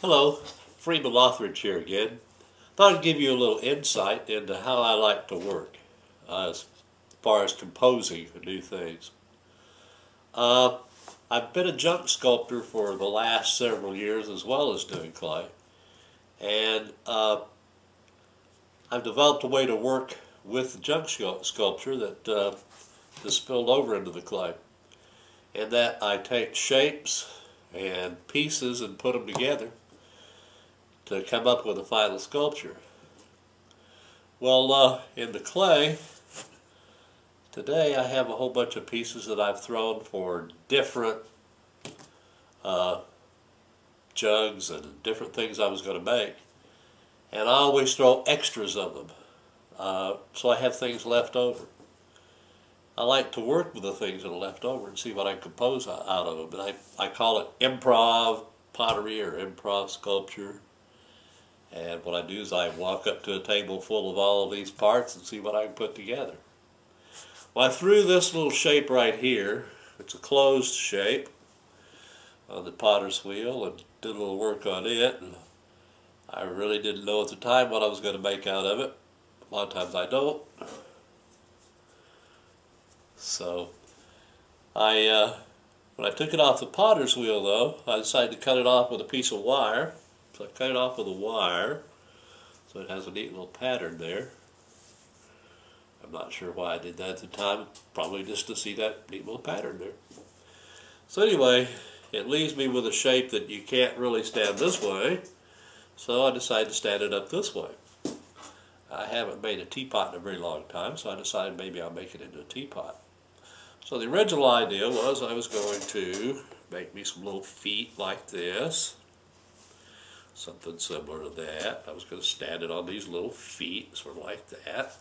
Hello, Freeman Lothridge here again. Thought I'd give you a little insight into how I like to work as far as composing new things. I've been a junk sculptor for the last several years as well as doing clay. And I've developed a way to work with the junk sculpture that is spilled over into the clay. And that I take shapes and pieces and put them together to come up with a final sculpture. Well, in the clay, today I have a whole bunch of pieces that I've thrown for different jugs and different things I was going to make. And I always throw extras of them, so I have things left over. I like to work with the things that are left over and see what I can compose out of them. And I call it improv pottery or improv sculpture. And what I do is I walk up to a table full of all of these parts and see what I can put together. Well, I threw this little shape right here. It's a closed shape on the potter's wheel and did a little work on it. And I really didn't know at the time what I was going to make out of it. A lot of times I don't. So when I took it off the potter's wheel though, I decided to cut it off with a piece of wire. So I cut it off with a wire, so it has a neat little pattern there. I'm not sure why I did that at the time, probably just to see that neat little pattern there. So anyway, it leaves me with a shape that you can't really stand this way, so I decided to stand it up this way. I haven't made a teapot in a very long time, so I decided maybe I'll make it into a teapot. So the original idea was I was going to make me some little feet like this. Something similar to that. I was going to stand it on these little feet, sort of like that.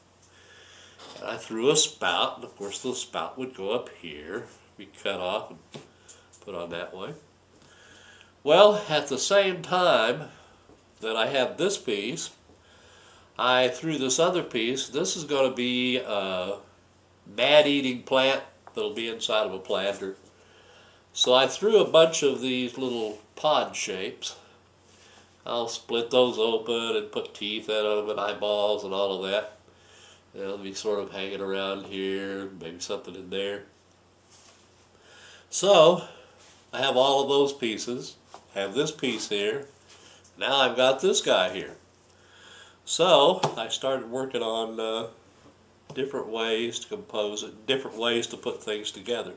And I threw a spout, and of course the spout would go up here, be cut off and put on that way. Well, at the same time that I had this piece, I threw this other piece. This is going to be a gnat-eating plant that'll be inside of a planter. So I threw a bunch of these little pod shapes. I'll split those open and put teeth in them and eyeballs and all of that. They'll be sort of hanging around here, maybe something in there. So I have all of those pieces. I have this piece here. Now I've got this guy here. So I started working on different ways to compose it, different ways to put things together.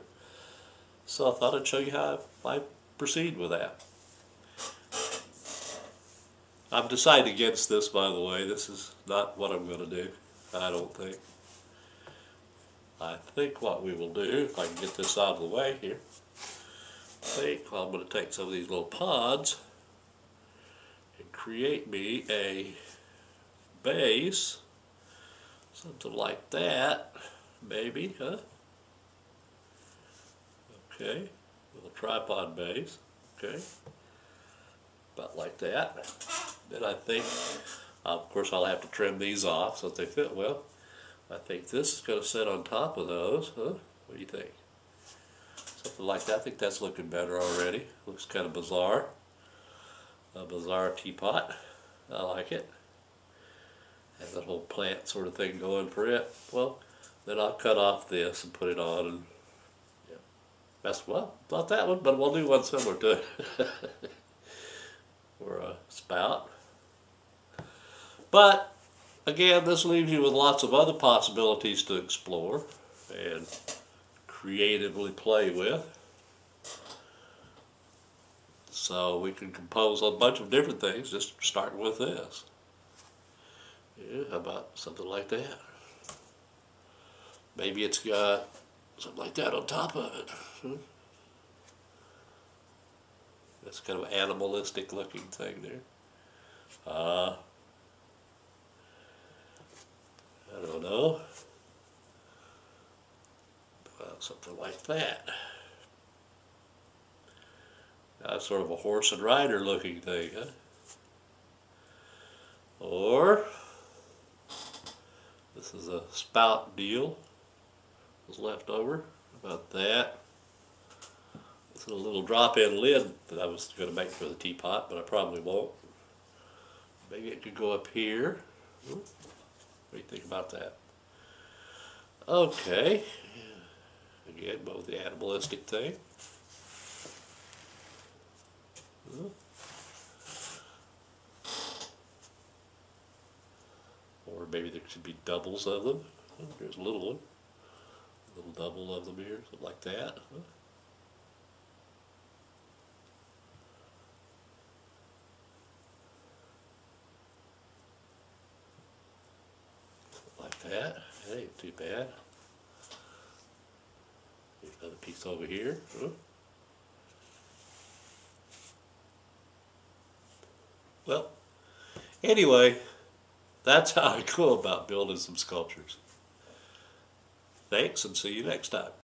So I thought I'd show you how I proceed with that. I've decided against this, by the way. This is not what I'm going to do, I don't think. I think what we will do, if I can get this out of the way here, I'm going to take some of these little pods and create me a base, something like that, maybe, huh? Okay, with a tripod base, okay, about like that. Then I think, of course I'll have to trim these off so that they fit well. I think this is going to sit on top of those, huh? What do you think? Something like that. I think that's looking better already. Looks kind of bizarre. A bizarre teapot. I like it. Has that whole plant sort of thing going for it. Well, then I'll cut off this and put it on and yeah. That's, well, not that one, but we'll do one similar to it. Or a spout. But again, this leaves you with lots of other possibilities to explore and creatively play with. So we can compose a bunch of different things, just starting with this. Yeah, how about something like that? Maybe it's got something like that on top of it. That's kind of an animalistic looking thing there. I don't know. Something like that. That's sort of a horse and rider looking thing, huh? Or this is a spout deal. Was left over. How about that? It's a little drop-in lid that I was going to make for the teapot, but I probably won't. Maybe it could go up here. What do you think about that? Okay. Again, both the animalistic thing. Or maybe there should be doubles of them. There's a little one. A little double of them here, something like that. Like that. That ain't too bad. There's another piece over here. Well, anyway, that's how I go about building some sculptures. Thanks, and see you next time.